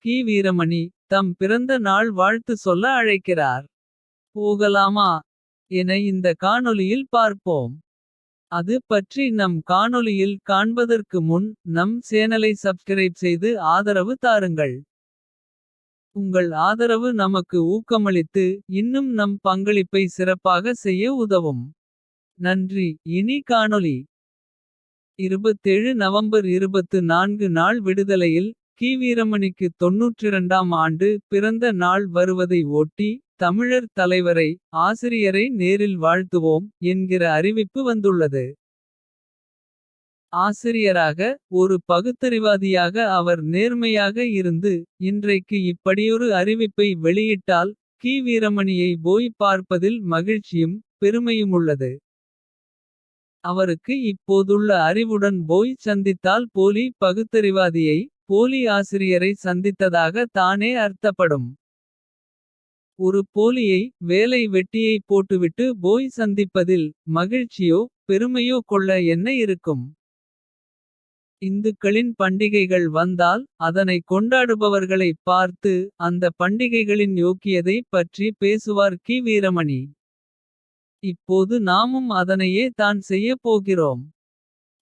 கி. வீரமணி தம் பிறந்த நாள் வாழ்த்து சொல்ல அழைக்கிறார். போகலாமா என இந்த காணொளியில் பார்ப்போம். அது பற்றி நம் காணொளியில் காண்பதற்கு முன் நம் சேனலை சப்ஸ்கிரைப் செய்து ஆதரவு தாருங்கள். உங்கள் ஆதரவு நமக்கு ஊக்கமளித்து இன்னும் நம் பங்களிப்பை சிறப்பாக செய்ய உதவும். நன்றி. இனி காணொளி. 27 நவம்பர் 24 நாள் விடுதலையில். கி. வீரமணிக்கு 92ஆம் ஆண்டு பிறந்த நாள் வருவதை ஒட்டி. தமிழர் தலைவரை ஆசிரியரை நேரில் வாழ்த்துவோம் என்கிற அறிவிப்பு வந்துள்ளது. ஆசிரியராக ஒரு பகுத்தறிவாதியாக அவர் நேர்மையாக இருந்து. இன்றைக்கு இப்படியொரு அறிவிப்பை வெளியிட்டால். கி. வீரமணியை போய் பார்ப்பதில் மகிழ்ச்சியும் பெருமையுமுள்ளது. அவருக்கு இப்போதுள்ள அறிவுடன் போய் சந்தித்தால் போலி பகுத்தறிவாதியை. போலி ஆசிரியரை சந்தித்ததாக தானே அர்த்தப்படும். ஒரு போலியை வேலை வெட்டியை போட்டுவிட்டு போய் சந்திப்பதில். மகிழ்ச்சியோ பெருமையோ கொள்ள என்ன இருக்கும். இந்துக்களின் பண்டிகைகள் வந்தால் அதனை கொண்டாடுபவர்களை பார்த்து. அந்த பண்டிகைகளின் யோக்கியதை பற்றி பேசுவார் கி. வீரமணி. இப்போது நாமும் அதனையே தான் செய்யப் போகிறோம்.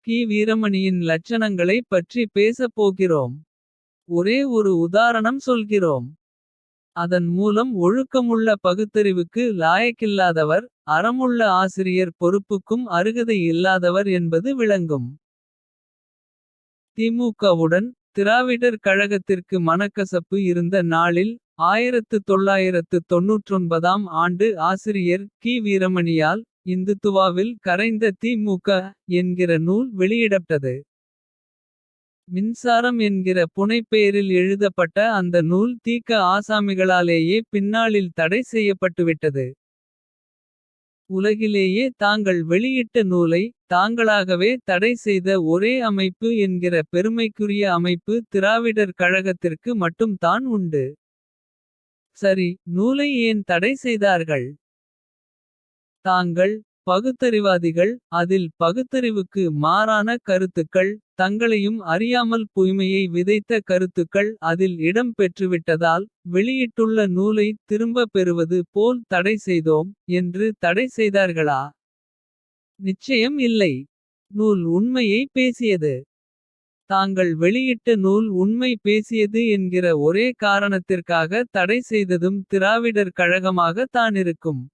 கி. வீரமணியின் லட்சணங்களை பற்றி பேசப் போகிறோம். ஒரே ஒரு உதாரணம் சொல்கிறோம். அதன் மூலம் ஒழுக்கமுள்ள பகுத்தறிவுக்கு லாயக்கில்லாதவர். அறமுள்ள ஆசிரியர் பொறுப்புக்கும் அருகதை இல்லாதவர் என்பது விளங்கும். திமுகவுடன் திராவிடர் கழகத்திற்கு மனக்கசப்பு இருந்த நாளில். 1999ஆம் ஆண்டு ஆசிரியர் கி. வீரமணியால். இந்துத்துவாவில் கரைந்த திமுக என்கிற நூல் வெளியிடப்பட்டது. மின்சாரம் என்கிற புனைப்பெயரில் எழுதப்பட்ட அந்த நூல் தீக்க ஆசாமிகளாலேயே பின்னாளில் தடை செய்யப்பட்டுவிட்டது. உலகிலேயே தாங்கள் வெளியிட்ட நூலை தாங்களாகவே தடை செய்த ஒரே அமைப்பு என்கிற பெருமைக்குரிய அமைப்பு திராவிடர் கழகத்திற்கு மட்டும் தான் உண்டு. சரி, நூலை ஏன் தடை செய்தார்கள். தாங்கள் பகுத்தறிவாதிகள் அதில் பகுத்தறிவுக்கு மாறான கருத்துக்கள். தங்களையும் அறியாமல் பொய்மையை விதைத்த கருத்துக்கள் அதில் இடம் பெற்றுவிட்டதால். வெளியிட்டுள்ள நூலை திரும்ப பெறுவது போல் தடை செய்தோம் என்று தடை செய்தார்களா. நிச்சயம் இல்லை. நூல் உண்மையை பேசியது. தாங்கள் வெளியிட்ட நூல் உண்மை பேசியது என்கிற ஒரே காரணத்திற்காக தடை செய்ததும் திராவிடர் கழகமாக தானிருக்கும்.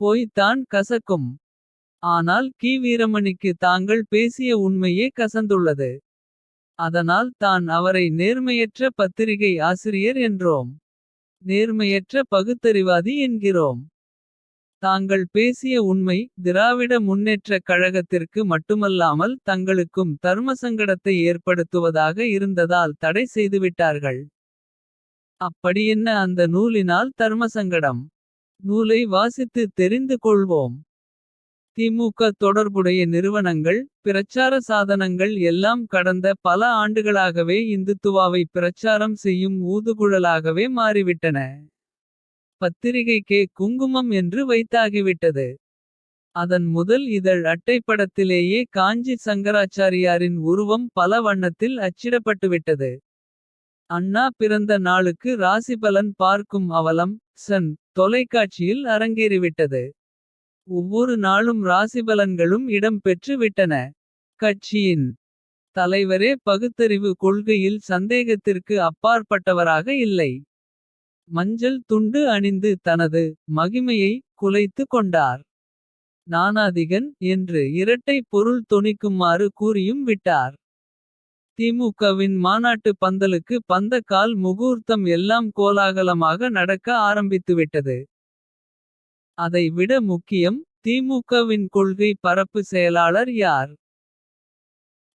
போய் தான் கசக்கும். ஆனால் கி. வீரமணிக்கு தாங்கள் பேசிய உண்மையே கசந்துள்ளது. அதனால் தான் அவரை நேர்மையற்ற பத்திரிகை ஆசிரியர் என்றோம். நேர்மையற்ற பகுத்தறிவாதி என்கிறோம். தாங்கள் பேசிய உண்மை திராவிட முன்னேற்றக் கழகத்திற்கு மட்டுமல்லாமல். தங்களுக்கும் தர்மசங்கடத்தை ஏற்படுத்துவதாக இருந்ததால் தடை செய்துவிட்டார்கள். அப்படியென்ன அந்த நூலினால் தர்மசங்கடம். நூலை வாசித்து தெரிந்து கொள்வோம். திமுக தொடர்புடைய நிறுவனங்கள். பிரச்சார சாதனங்கள் எல்லாம் கடந்த பல ஆண்டுகளாகவே இந்துத்துவாவை பிரச்சாரம் செய்யும் ஊதுகுழலாகவே மாறிவிட்டன. பத்திரிகைக்கே குங்குமம் என்று வைத்தாகிவிட்டது. அதன் முதல் இதழ் அட்டைப்படத்திலேயே காஞ்சி சங்கராச்சாரியாரின் உருவம் பல வண்ணத்தில் அச்சிடப்பட்டுவிட்டது. அண்ணா பிறந்த நாளுக்கு ராசிபலன் பார்க்கும் அவலம். சன் தொலைக்காட்சியில் அரங்கேறிவிட்டது. ஒவ்வொரு நாளும் ராசிபலன்களும் இடம் பெற்று விட்டன. கட்சியின் தலைவரே பகுத்தறிவு கொள்கையில் சந்தேகத்திற்கு அப்பாற்பட்டவராக இல்லை. மஞ்சள் துண்டு அணிந்து தனது மகிமையை குலைத்து கொண்டார். நானாதிகன் என்று இரட்டை பொருள் தொனிக்குமாறு கூறியும் விட்டார். திமுகவின் மாநாட்டு பந்தலுக்கு பந்த கால் முகூர்த்தம் எல்லாம் கோலாகலமாக நடக்க ஆரம்பித்துவிட்டது. அதை விட முக்கியம். திமுகவின் கொள்கை பரப்பு செயலாளர் யார்.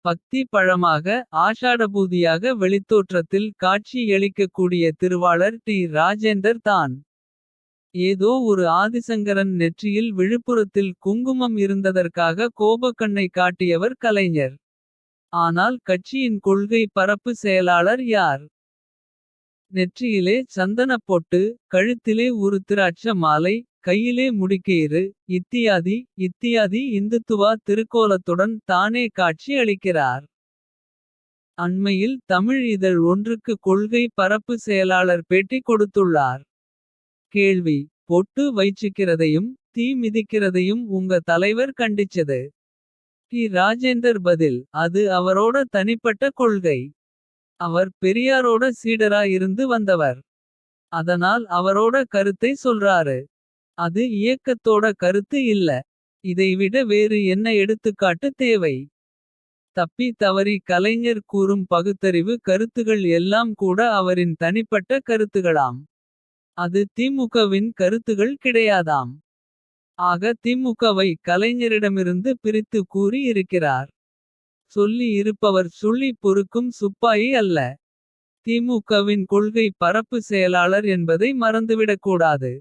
பக்தி பழமாக ஆஷாடபூதியாக வெளித்தோற்றத்தில் காட்சி எளிக்கக்கூடிய திருவாளர் டி. ராஜேந்தர் தான். ஏதோ ஒரு ஆதிசங்கரன் நெற்றியில் விழுப்புரத்தில் குங்குமம் இருந்ததற்காக கோபக்கண்ணை காட்டியவர் கலைஞர். ஆனால் கட்சியின் கொள்கை பரப்பு செயலாளர் யார். நெற்றியிலே சந்தனப் பொட்டு. கழுத்திலே ஒரு திராட்ச மாலை. கையிலே முடிக்கயிறு. இத்தியாதி இந்துத்துவா திருக்கோலத்துடன் தானே காட்சி அளிக்கிறார். அண்மையில் தமிழ் இதழ் ஒன்றுக்கு கொள்கை பரப்பு செயலாளர் பேட்டி கொடுத்துள்ளார். கேள்வி: பொட்டு வைச்சிக்கிறதையும் தீ மிதிக்கிறதையும் உங்க தலைவர் கண்டிச்சது. டி. ராஜேந்தர் பதில்: அது அவரோட தனிப்பட்ட கொள்கை. அவர் பெரியாரோட சீடரா இருந்து வந்தவர். அதனால் அவரோட கருத்தை சொல்றாரு. அது இயக்கத்தோட கருத்து இல்ல. இதைவிட வேறு என்ன எடுத்துக்காட்டு தேவை. தப்பி தவறி கலைஞர் கூறும் பகுத்தறிவு கருத்துகள் எல்லாம் கூட அவரின் தனிப்பட்ட கருத்துகளாம். அது திமுகவின் கருத்துகள் கிடையாதாம். ஆக திமுகவை கலைஞரிடமிருந்து பிரித்து கூறி இருக்கிறார். சொல்லி இருப்பவர் சொல்லி பொறுக்கும் சுப்பாயி அல்ல. திமுகவின் கொள்கை பரப்பு செயலாளர் என்பதை மறந்துவிடக்கூடாது.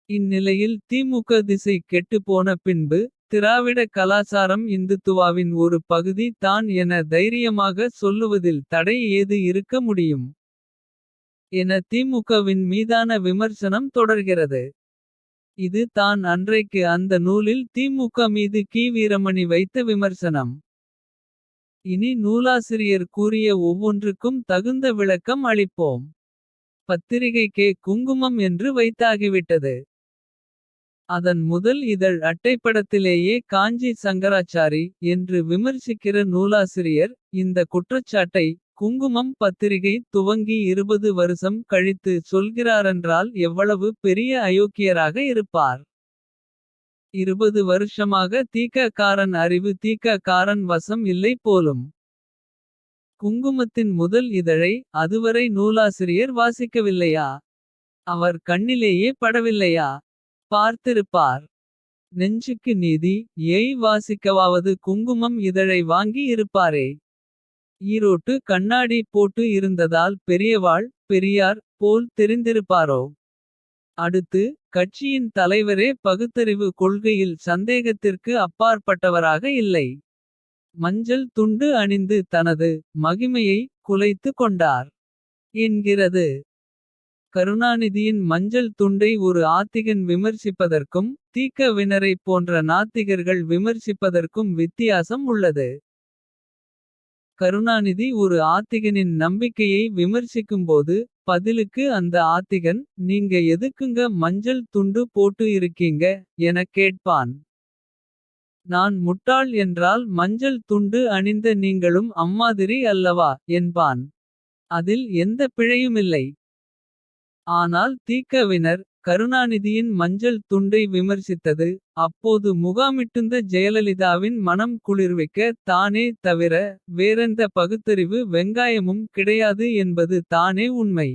இந்நிலையில் திமுக திசை கெட்டுப்போன பின்பு. திராவிட கலாசாரம் இந்துத்துவாவின் ஒரு பகுதி தான் என தைரியமாக சொல்லுவதில் தடை ஏது இருக்க முடியும். என திமுகவின் மீதான விமர்சனம் தொடர்கிறது. இது தான் அன்றைக்கு அந்த நூலில் திமுக மீது கி. வீரமணி வைத்த விமர்சனம். இனி நூலாசிரியர் கூறிய ஒவ்வொன்றுக்கும் தகுந்த விளக்கம் அளிப்போம். பத்திரிகைக்கே குங்குமம் என்று வைத்தாகிவிட்டது. அதன் முதல் இதழ் அட்டைப்படத்திலேயே காஞ்சி சங்கராச்சாரி என்று விமர்சிக்கிற நூலாசிரியர். இந்த குற்றச்சாட்டை குங்குமம் பத்திரிகை துவங்கி 20 வருஷம் கழித்து சொல்கிறாரென்றால் எவ்வளவு பெரிய அயோக்கியராக இருப்பார். 20 வருஷமாக தீக காரன் அறிவு தீக காரன் வசம் இல்லை போலும். குங்குமத்தின் முதல் இதழை அதுவரை நூலாசிரியர் வாசிக்கவில்லையா? அவர் கண்ணிலேயே படவில்லையா? பார்த்திருப்பார். நெஞ்சுக்கு நீதி ஏய் வாசிக்கவாவது குங்குமம் இதழை வாங்கி இருப்பாரே. ஈரோட்டு கண்ணாடி போட்டு இருந்ததால் பெரியவாள் பெரியார் போல் தெரிந்திருப்பாரோ? அடுத்து கட்சியின் தலைவரே பகுத்தறிவு கொள்கையில் சந்தேகத்திற்கு அப்பாற்பட்டவராக இல்லை. மஞ்சள் துண்டு அணிந்து தனது மகிமையை குலைத்து கொண்டார் என்கிறது. கருணாநிதியின் மஞ்சள் துண்டை ஒரு ஆத்திகன் விமர்சிப்பதற்கும். தீக்க வினரை போன்ற நாத்திகர்கள் விமர்சிப்பதற்கும் வித்தியாசம் உள்ளது. கருணாநிதி ஒரு ஆத்திகனின் நம்பிக்கையை விமர்சிக்கும்போது. பதிலுக்கு அந்த ஆத்திகன் நீங்க எதுக்குங்க மஞ்சள் துண்டு போட்டு இருக்கீங்க எனக் கேட்பான். நான் முட்டாள் என்றால் மஞ்சள் துண்டு அணிந்த நீங்களும் அம்மாதிரி அல்லவா என்பான். அதில் எந்த பிழையுமில்லை. ஆனால் தீக்கவினர் கருணாநிதியின் மஞ்சள் துண்டை விமர்சித்தது. அப்போது முகாமிட்டுந்த ஜெயலலிதாவின் மனம் குளிர்விக்க தானே தவிர. வேறெந்த பகுத்தறிவு வெங்காயமும் கிடையாது என்பது தானே உண்மை.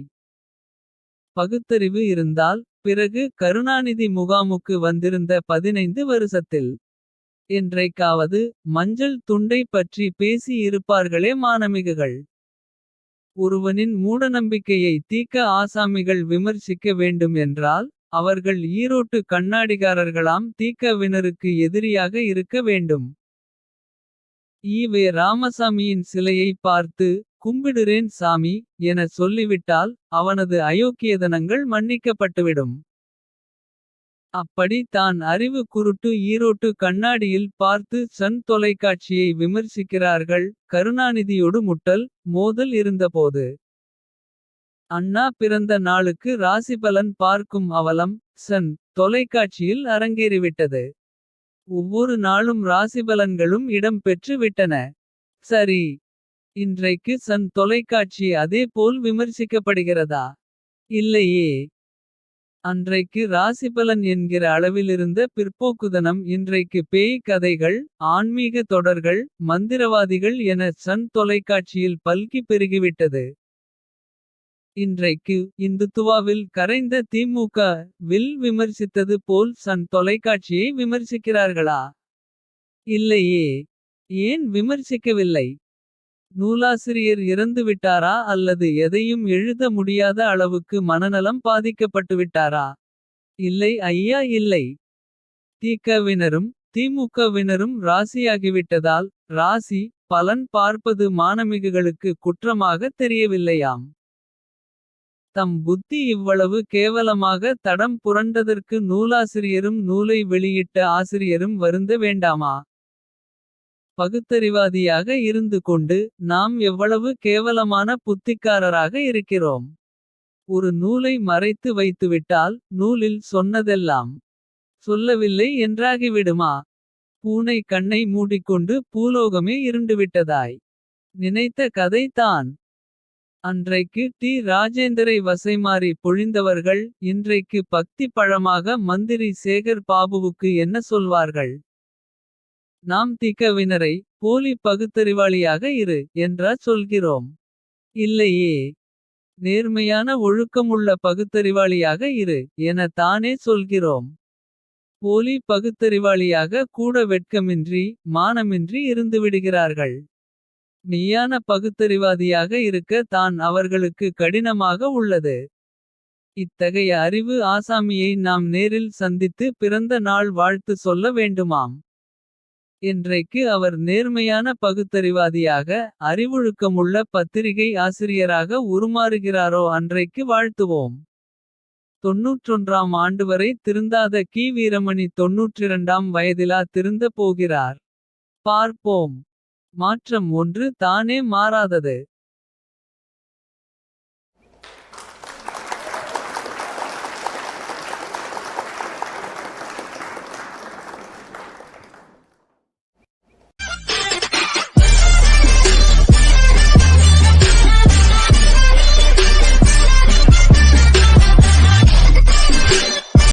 பகுத்தறிவு இருந்தால் பிறகு கருணாநிதி முகாமுக்கு வந்திருந்த 15 வருஷத்தில். என்றைக்காவது மஞ்சள் துண்டை பற்றி பேசி இருப்பார்களே மானமிகுகள். ஒருவனின் மூடநம்பிக்கையை தீக்க ஆசாமிகள் விமர்சிக்க வேண்டும் என்றால். அவர்கள் ஈரோட்டு கண்ணாடிகாரர்களாம் தீக்க வினருக்கு எதிரியாக இருக்க வேண்டும். ஈ.வே. ராமசாமியின் சிலையை பார்த்து கும்பிடுறேன் சாமி என சொல்லிவிட்டால். அவனது அயோக்கியதனங்கள் மன்னிக்கப்பட்டுவிடும். அப்படி தான் அறிவு குருட்டு ஈரோட்டு கண்ணாடியில் பார்த்து சன் தொலைக்காட்சியை விமர்சிக்கிறார்கள். கருணாநிதியோடு முட்டல் மோதல் இருந்தபோது. அண்ணா பிறந்த நாளுக்கு ராசிபலன் பார்க்கும் அவலம். சன் தொலைக்காட்சியில் அரங்கேறிவிட்டது. ஒவ்வொரு நாளும் ராசிபலன்களும் இடம் பெற்று விட்டன. சரி. இன்றைக்கு சன் தொலைக்காட்சி அதே போல் விமர்சிக்கப்படுகிறதா? இல்லையே. அன்றைக்கு ராசிபலன் என்கிற அளவிலிருந்த பிற்போக்குதனம் இன்றைக்கு பேய் கதைகள். ஆன்மீக தொடர்கள் மந்திரவாதிகள் என சன் தொலைக்காட்சியில் பல்கி பெருகிவிட்டது. இன்றைக்கு இந்துத்துவாவில் கரைந்த திமுக வில் விமர்சித்தது போல் சன் தொலைக்காட்சியை விமர்சிக்கிறார்களா? இல்லையே. ஏன் விமர்சிக்கவில்லை? நூலாசிரியர் இறந்துவிட்டாரா அல்லது எதையும் எழுத முடியாத அளவுக்கு மனநலம் பாதிக்கப்பட்டுவிட்டாரா? இல்லை ஐயா இல்லை. தீக்கவினரும் திமுகவினரும் ராசியாகிவிட்டதால். ராசி பலன் பார்ப்பது மானமிகுகளுக்கு குற்றமாக தெரியவில்லையாம். தம் புத்தி இவ்வளவு கேவலமாக தடம் புரண்டதற்கு நூலாசிரியரும் நூலை வெளியிட்ட ஆசிரியரும் வருந்த வேண்டாமா? பகுத்தறிவாதியாக இருந்து கொண்டு. நாம் எவ்வளவு கேவலமான புத்திக்காரராக இருக்கிறோம். ஒரு நூலை மறைத்து வைத்துவிட்டால் நூலில் சொன்னதெல்லாம். சொல்லவில்லை என்றாகிவிடுமா. பூனை கண்ணை மூடிக்கொண்டு பூலோகமே இருண்டுவிட்டதாய். நினைத்த கதை தான். அன்றைக்கு டி ராஜேந்தரை வசைமாறி பொழிந்தவர்கள். இன்றைக்கு பக்தி பழமாக மந்திரி சேகர் பாபுவுக்கு என்ன சொல்வார்கள். நாம் திகவினரை போலி பகுத்தறிவாளியாக இரு என்றா சொல்கிறோம். இல்லையே, நேர்மையான ஒழுக்கமுள்ள பகுத்தறிவாளியாக இரு என தானே சொல்கிறோம். போலி பகுத்தறிவாளியாக கூட வெட்கமின்றி மானமின்றி இருந்துவிடுகிறார்கள். மெய்யான பகுத்தறிவாதியாக இருக்க தான் அவர்களுக்கு கடினமாக உள்ளது. இத்தகைய அறிவு ஆசாமியை நாம் நேரில் சந்தித்து பிறந்த நாள் வாழ்த்து சொல்ல வேண்டுமாம். என்றைக்கு அவர் நேர்மையான பகுத்தறிவாதியாக. அறிவொழுக்கமுள்ள பத்திரிகை ஆசிரியராக உருமாறுகிறாரோ அன்றைக்கு வாழ்த்துவோம். 91ஆம் ஆண்டு வரை திருந்தாத கி. வீரமணி 92ஆம் வயதிலா திருந்த போகிறார். பார்ப்போம். மாற்றம் ஒன்று தானே மாறாதது.